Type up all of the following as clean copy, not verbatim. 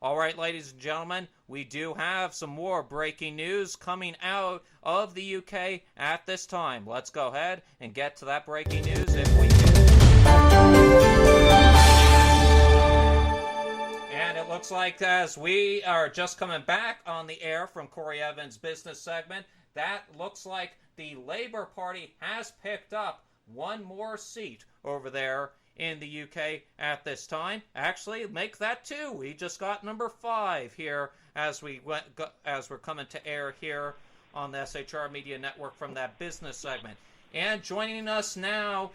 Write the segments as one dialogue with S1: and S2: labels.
S1: All right, ladies and gentlemen, we do have some more breaking news coming out of the UK at this time. Let's go ahead and get to that breaking news if we can. And it looks like as we are just coming back on the air from Corey Evans' business segment, that looks like the Labour Party has picked up one more seat over there in the UK at this time. Actually, make that 2. We just got number 5 here as we're coming to air here on the SHR Media Network from that business segment. And joining us now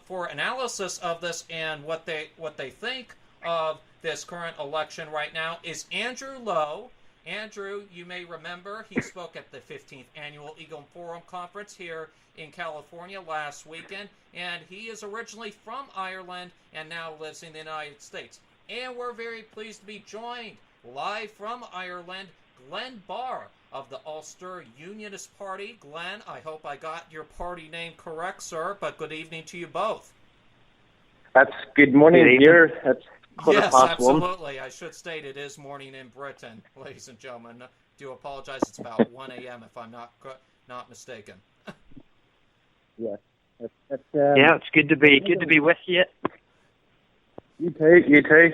S1: for analysis of this and what they think of this current election right now is Andrew Lowe. Andrew, you may remember, he spoke at the 15th Annual Eagle Forum Conference here in California last weekend, and he is originally from Ireland and now lives in the United States. And we're very pleased to be joined live from Ireland, Glenn Barr of the Ulster Unionist Party. Glenn, I hope I got your party name correct, sir, but good evening to you both.
S2: That's good morning here. That's
S1: yes, absolutely. 1. I should state it is morning in Britain, ladies and gentlemen. I do apologize. It's about 1 a.m. if I'm not mistaken.
S2: Yeah,
S3: it's good to be with you.
S2: You too.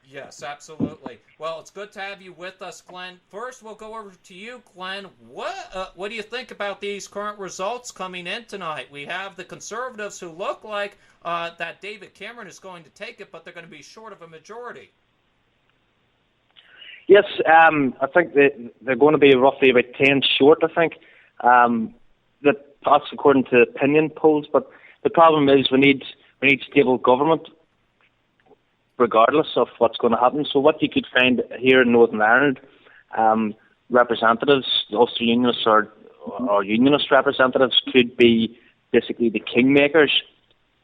S1: Yes, absolutely. Well, it's good to have you with us, Glenn. First, we'll go over to you, Glenn. What do you think about these current results coming in tonight? We have the Conservatives who look like that David Cameron is going to take it, but they're going to be short of a majority.
S2: Yes, I think they're going to be roughly about 10 short, I think. That's according to opinion polls, but the problem is we need stable government regardless of what's going to happen. So what you could find here in Northern Ireland, representatives, the Ulster Unionists or Unionist representatives could be basically the kingmakers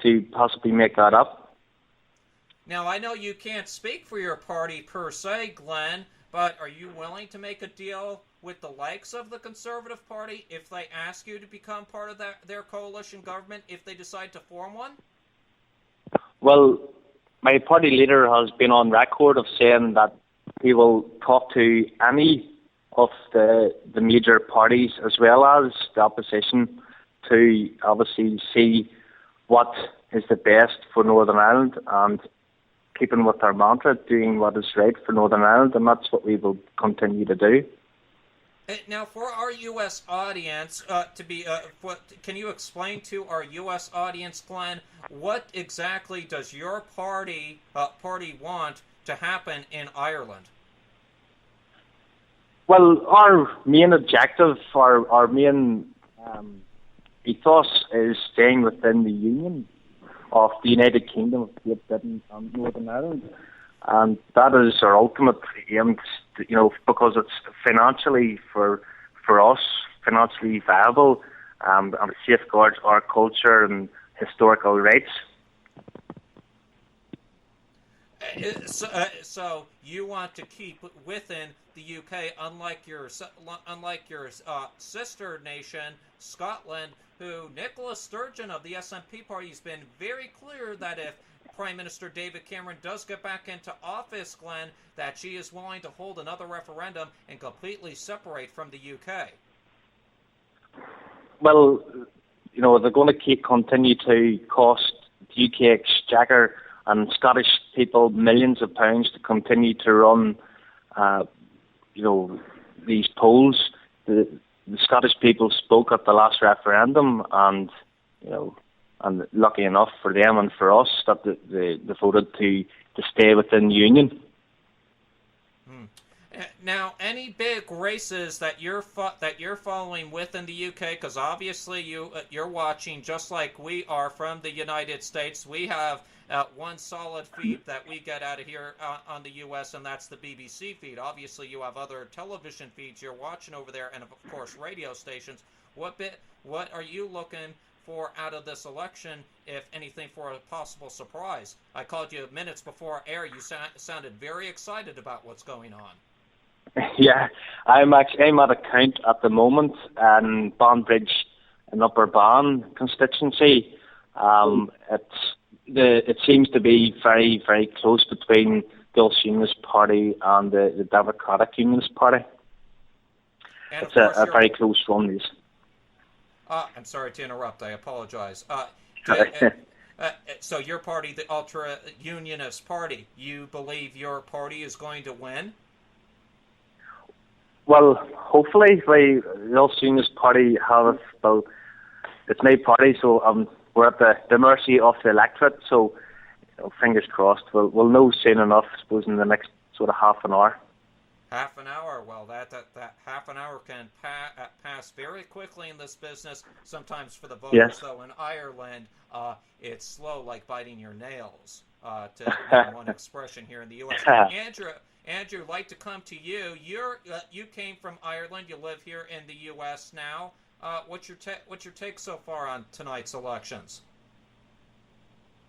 S2: to possibly make that up.
S1: Now, I know you can't speak for your party per se, Glenn, but are you willing to make a deal with the likes of the Conservative Party if they ask you to become part of their coalition government if they decide to form one?
S2: Well, my party leader has been on record of saying that he will talk to any of the major parties as well as the opposition to obviously see what is the best for Northern Ireland and keeping with our mantra, doing what is right for Northern Ireland, and that's what we will continue to do.
S1: Now, for our U.S. audience, can you explain to our U.S. audience, Glenn, what exactly does your party want to happen in Ireland?
S2: Well, our main objective, our main ethos is staying within the Union of the United Kingdom of Great Britain and Northern Ireland. And that is our ultimate aim, because it's financially for us, financially viable, and it safeguards our culture and historical rights.
S1: So you want to keep within the UK, unlike your sister nation, Scotland, who Nicola Sturgeon of the SNP party has been very clear that if Prime Minister David Cameron does get back into office, Glenn, that she is willing to hold another referendum and completely separate from the UK.
S2: Well, they're going to continue to cost the UK Exchequer and Scottish people millions of pounds to continue to run, these polls. The Scottish people spoke at the last referendum, and and lucky enough for them and for us that they voted to stay within the Union.
S1: Now, any big races that you're following within the UK? Because obviously you're watching just like we are from the United States. We have one solid feed that we get out of here on the US, and that's the BBC feed. Obviously, you have other television feeds you're watching over there, and of course radio stations. What are you looking for out of this election, if anything, for a possible surprise? I called you minutes before air. You sounded very excited about what's going on.
S2: Yeah, I'm at a count at the moment in Banbridge and Upper Ban constituency. It's it seems to be very, very close between the Ulster Unionist Party and the Democratic Unionist Party.
S1: And
S2: it's a very close run, these.
S1: I'm sorry to interrupt. I apologize. So your party, the Ultra Unionist Party, you believe your party is going to win?
S2: Well, hopefully, the Ulster Unionist Party have, well, it's my party, so we're at the mercy of the electorate, so fingers crossed. We'll know soon enough, I suppose, in the next sort of half an hour.
S1: Half an hour? Well, that half an hour can pass very quickly in this business. Sometimes for the voters, yes. Though, in Ireland, it's slow like biting your nails, to use one expression here in the U.S. Andrew, I'd like to come to you. You came from Ireland. You live here in the U.S. now. What's your take so far on tonight's elections?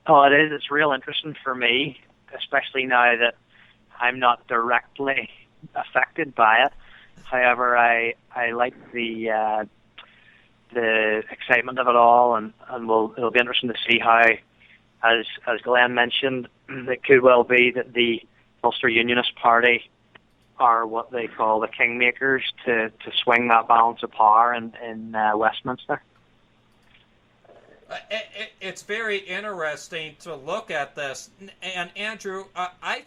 S3: Oh, it is. It's real interesting for me, especially now that I'm not directly affected by it. However, I like the excitement of it all, and it'll be interesting to see how, as Glenn mentioned, it could well be that the Ulster Unionist Party are what they call the kingmakers to swing that balance of power in Westminster.
S1: It's very interesting to look at this, and Andrew, I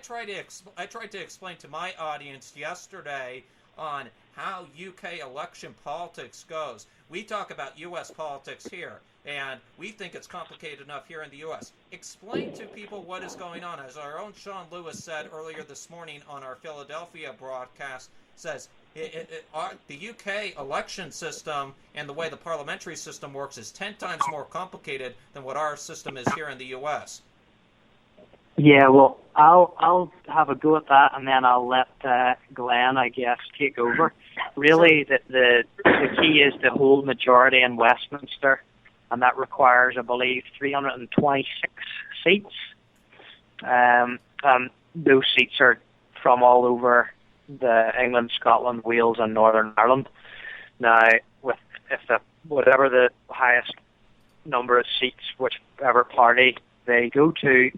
S1: tried to explain to my audience yesterday on how UK election politics goes. We talk about U.S. politics here, and we think it's complicated enough here in the U.S. Explain to people what is going on. As our own Sean Lewis said earlier this morning on our Philadelphia broadcast, says the UK election system and the way the parliamentary system works is 10 times more complicated than what our system is here in the U.S.
S3: Yeah, well, I'll have a go at that, and then I'll let Glenn, I guess, take over. Really, the key is to hold majority in Westminster, and that requires, I believe, 326 seats. Those seats are from all over England, Scotland, Wales, and Northern Ireland. Now, whatever the highest number of seats, whichever party they go to,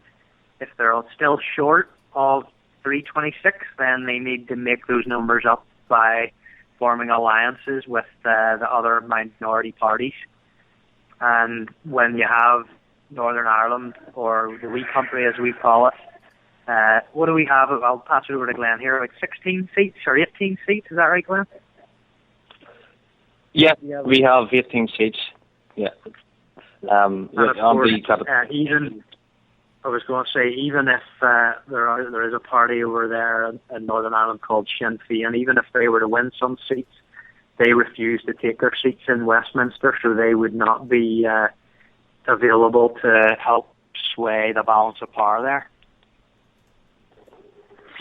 S3: if they're still short of 326, then they need to make those numbers up by forming alliances with the other minority parties. And when you have Northern Ireland, or the wee country as we call it, what do we have? I'll pass it over to Glenn here, like 16 seats or 18 seats, is that right, Glenn?
S2: Yeah, we have 18 seats. Yeah.
S3: And of course, even I was going to say, even if there is a party over there in Northern Ireland called Sinn Féin, even if they were to win some seats, they refuse to take their seats in Westminster, so they would not be available to help sway the balance of power there.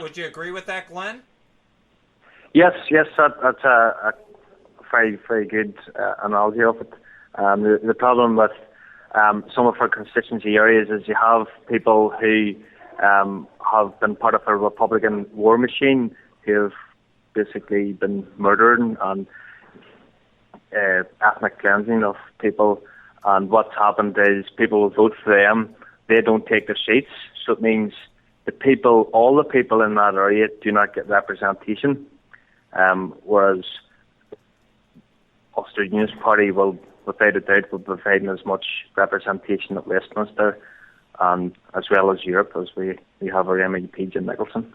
S1: Would you agree with that, Glenn?
S2: Yes, that's a very, very good analogy of it. The problem with some of our constituency areas is you have people who have been part of a Republican war machine who have basically been murdered and ethnic cleansing of people. And what's happened is people will vote for them. They don't take their seats, so it means all the people in that area do not get representation. Whereas Ulster Unionist Party will, without a doubt, will provide as much representation at Westminster and as well as Europe, as we have our MEP Jim Nicholson.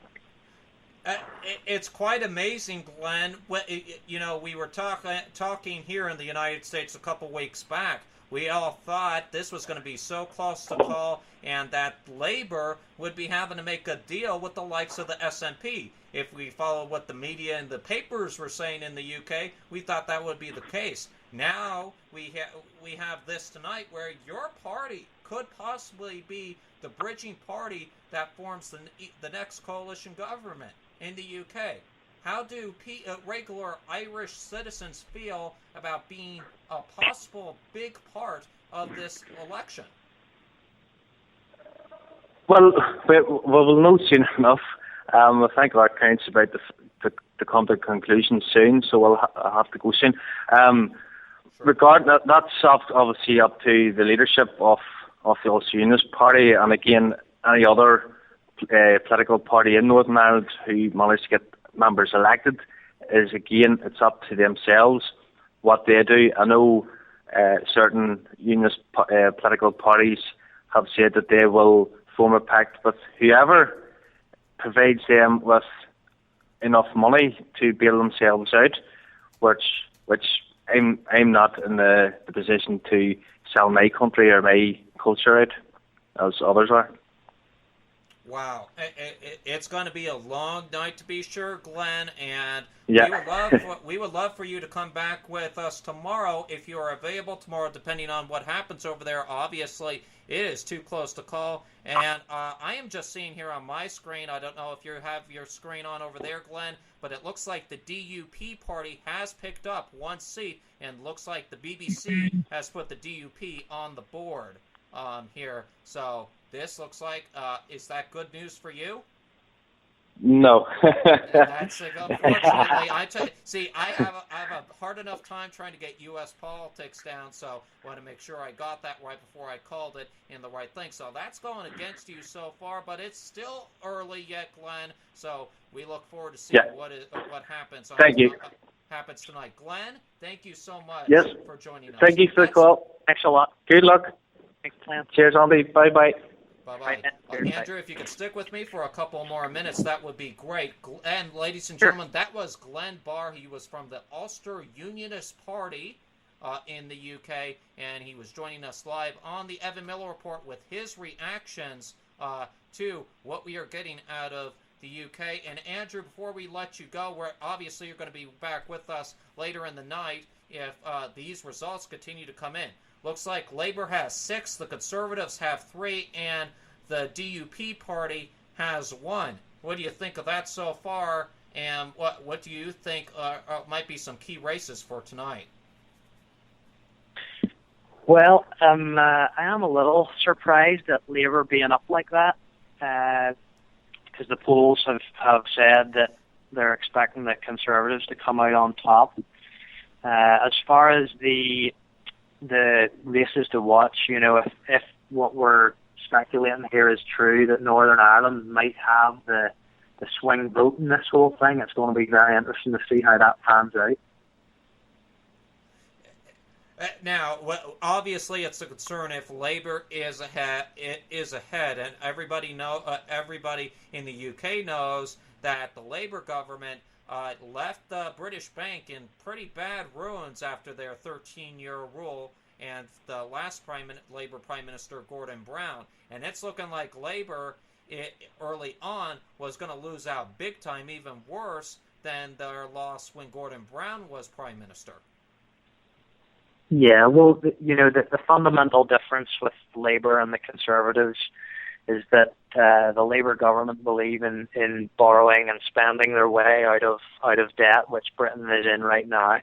S1: It's quite amazing, Glenn. We were talking here in the United States a couple weeks back. We all thought this was going to be so close to call, and that Labour would be having to make a deal with the likes of the SNP. If we follow what the media and the papers were saying in the UK, we thought that would be the case. Now we have this tonight where your party could possibly be the bridging party that forms the next coalition government in the UK. How do regular Irish citizens feel about being a possible big part of this election?
S2: Well, we'll know soon enough. I think our count's about to come to a conclusion soon, so we'll have to go soon. Regarding that's obviously up to the leadership of the Ulster Unionist Party, and again, any other political party in Northern Ireland who manage to get members elected, is again, it's up to themselves what they do. I know certain Unionist political parties have said that they will form a pact with whoever provides them with enough money to bail themselves out, which I'm not in the position to sell my country or my culture out as others are.
S1: Wow, it's going to be a long night to be sure, Glenn, and
S2: Yeah.
S1: we would love for you to come back with us tomorrow if you are available tomorrow, depending on what happens over there. Obviously, it is too close to call, and I am just seeing here on my screen, I don't know if you have your screen on over there, Glenn, but it looks like the DUP party has picked up one seat, and looks like the BBC has put the DUP on the board here, so... This looks like, is that good news for you?
S2: No.
S1: That's unfortunately. I have a hard enough time trying to get U.S. politics down, so I want to make sure I got that right before I called it in the right thing. So that's going against you so far, but it's still early yet, Glenn. So we look forward to seeing what happens.
S2: Thank you.
S1: Happens tonight, Glenn. Thank you so much for joining us.
S2: Thank you for the call.
S3: Thanks a lot.
S2: Good luck.
S3: Thanks, Glenn.
S2: Cheers, Andy. Bye-bye.
S1: Bye-bye. Andrew, if you could stick with me for a couple more minutes, that would be great. And ladies and gentlemen, that was Glenn Barr. He was from the Ulster Unionist Party in the UK, and he was joining us live on the Evan Miller Report with his reactions to what we are getting out of the UK. And Andrew, before we let you go, obviously you're going to be back with us later in the night if these results continue to come in. Looks like Labour has 6, the Conservatives have 3, and the DUP party has 1. What do you think of that so far, and what do you think might be some key races for tonight?
S3: Well, I am a little surprised at Labour being up like that, because the polls have said that they're expecting the Conservatives to come out on top. As far as the races to watch, if what we're speculating here is true, that Northern Ireland might have the swing vote in this whole thing, it's going to be very interesting to see how that pans out.
S1: Now, obviously, it's a concern if Labour is ahead. It is ahead, and everybody in the UK knows that the Labour government left the British Bank in pretty bad ruins after their 13-year rule, and the last Labour Prime Minister, Gordon Brown. And it's looking like Labour, early on, was going to lose out big time, even worse than their loss when Gordon Brown was Prime Minister.
S3: Yeah, well, the fundamental difference with Labour and the Conservatives is that the Labour government believe in borrowing and spending their way out of debt, which Britain is in right now,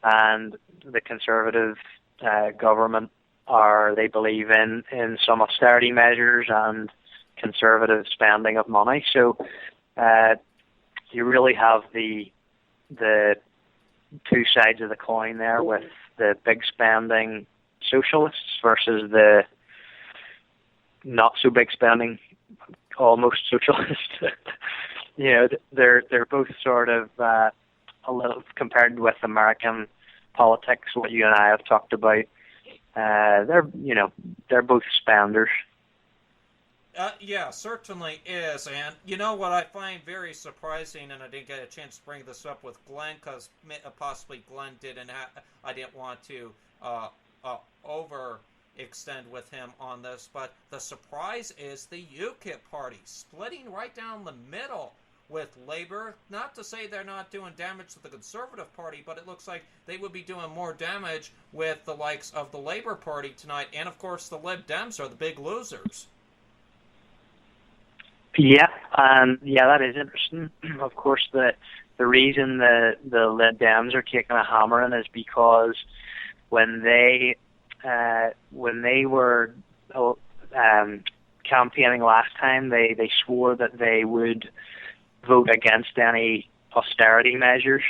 S3: and the Conservative government they believe in some austerity measures and conservative spending of money. So you really have the two sides of the coin there, with the big spending socialists versus the not so big spending almost socialists. They're both sort of a little, compared with American politics, what you and I have talked about. They're both spenders.
S1: Yeah, certainly is. And you know what I find very surprising, and I didn't get a chance to bring this up with Glenn because possibly Glenn didn't. I didn't want to overextend with him on this, but the surprise is the UKIP party splitting right down the middle with Labour. Not to say they're not doing damage to the Conservative Party, but it looks like they would be doing more damage with the likes of the Labour Party tonight, and of course the Lib Dems are the big losers.
S3: Yeah, that is interesting. Of course, the reason the Lib Dems are taking a hammering is because when they were campaigning last time, they swore that they would vote against any austerity measures,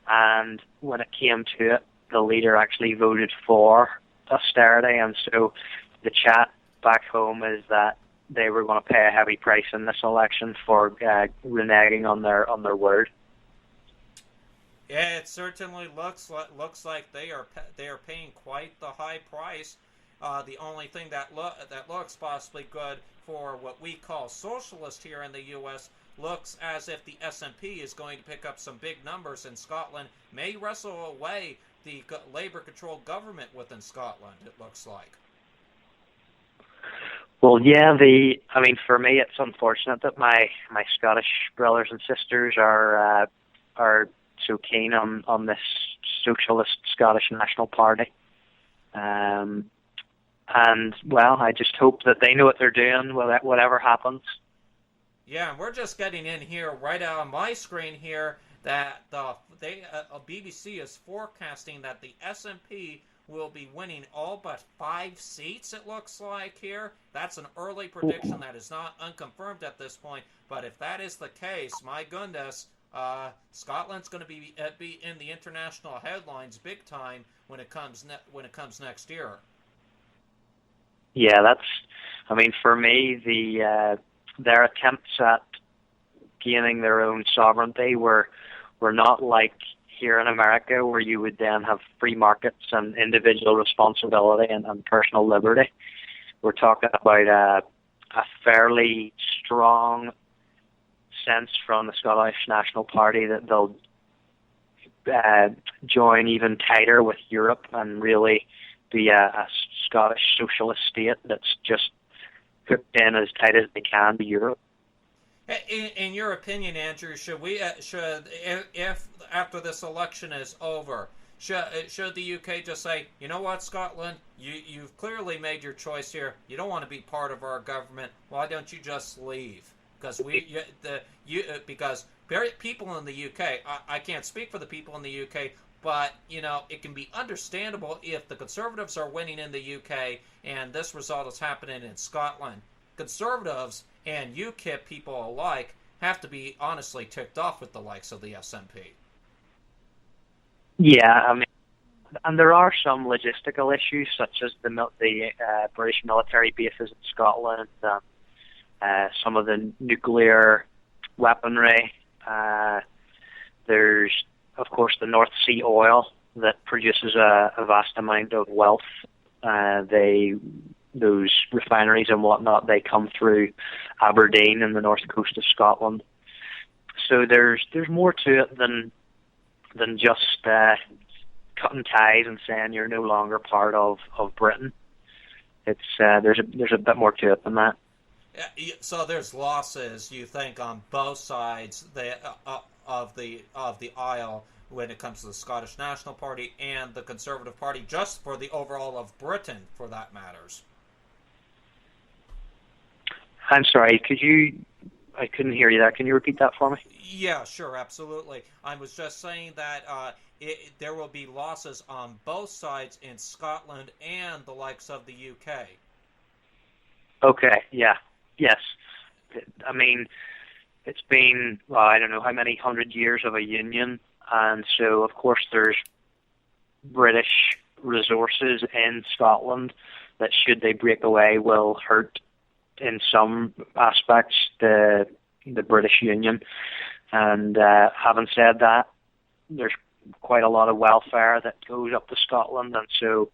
S3: and when it came to it, the leader actually voted for austerity, and so the chat back home is that they were going to pay a heavy price in this election for reneging on their word.
S1: Yeah, it certainly looks like they are paying quite the high price. The only thing that looks possibly good for what we call socialist here in the U.S. looks as if the SNP is going to pick up some big numbers in Scotland, may wrestle away the Labour-controlled government within Scotland, it looks like.
S3: Well, yeah, for me, it's unfortunate that my Scottish brothers and sisters are so keen on this socialist Scottish National Party. And, well, I just hope that they know what they're doing, whatever happens.
S1: Yeah, and we're just getting in here right out on my screen here that BBC is forecasting that the SNP will be winning all but 5 seats, it looks like here. That's an early prediction that is not unconfirmed at this point, but if that is the case, my goodness, Scotland's going to be in the international headlines big time when it comes next year.
S3: Yeah, for me, their attempts at gaining their own sovereignty were not like here in America, where you would then have free markets and individual responsibility and personal liberty. We're talking about a fairly strong sense from the Scottish National Party that they'll join even tighter with Europe and really be a Scottish socialist state that's just hooked in as tight as they can to Europe.
S1: In your opinion, Andrew, if after this election is over, should the UK just say, you know what, Scotland, you've clearly made your choice here. You don't want to be part of our government. Why don't you just leave? Because people in the UK, I can't speak for the people in the UK, but it can be understandable if the Conservatives are winning in the UK and this result is happening in Scotland. Conservatives and UKIP people alike have to be honestly ticked off with the likes of the SNP.
S3: Yeah, and there are some logistical issues, such as the British military bases in Scotland, some of the nuclear weaponry. There's, of course, the North Sea oil that produces a vast amount of wealth. Those refineries and whatnot, they come through Aberdeen and the north coast of Scotland. So there's more to it than just cutting ties and saying you're no longer part of Britain. It's there's a bit more to it than that.
S1: So there's losses, you think, on both sides of the aisle when it comes to the Scottish National Party and the Conservative Party, just for the overall of Britain, for that matters.
S3: I'm sorry, I couldn't hear you there. Can you repeat that for me?
S1: Yeah, sure, absolutely. I was just saying that there will be losses on both sides in Scotland and the likes of the UK.
S3: Okay, yeah, yes. It's been, I don't know how many 100 years of a union, and so, of course, there's British resources in Scotland that, should they break away, will hurt in some aspects the British Union. And having said that, there's quite a lot of welfare that goes up to Scotland, and so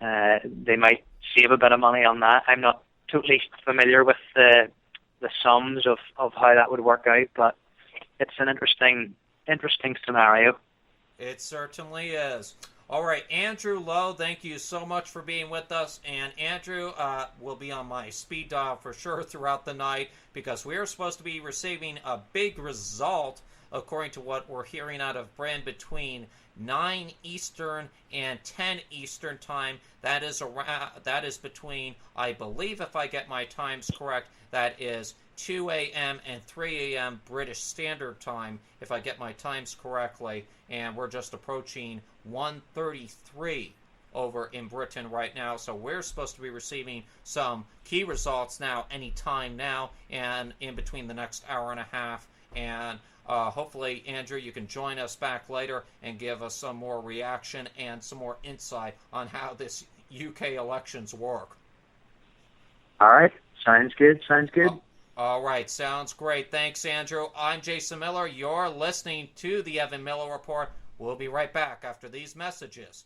S3: they might save a bit of money on that. I'm not totally familiar with the sums of how that would work out, but it's an interesting scenario.
S1: It certainly is. All right, Andrew Lowe, thank you so much for being with us. And Andrew will be on my speed dial for sure throughout the night, because we're supposed to be receiving a big result, according to what we're hearing out of Britain, between 9 Eastern and 10 Eastern time. That is between, I believe, if I get my times correct, that is 2 a.m. and 3 a.m. British Standard Time, if I get my times correctly. And we're just approaching 1:33 over in Britain right now. So we're supposed to be receiving some key results now, any time now, and in between the next hour and a half. And hopefully, Andrew, you can join us back later and give us some more reaction and some more insight on how this UK elections work.
S4: All right. Sounds good. Sounds good.
S1: All right, sounds great. Thanks, Andrew. I'm Jason Miller. You're listening to the Evan Miller Report. We'll be right back after these messages.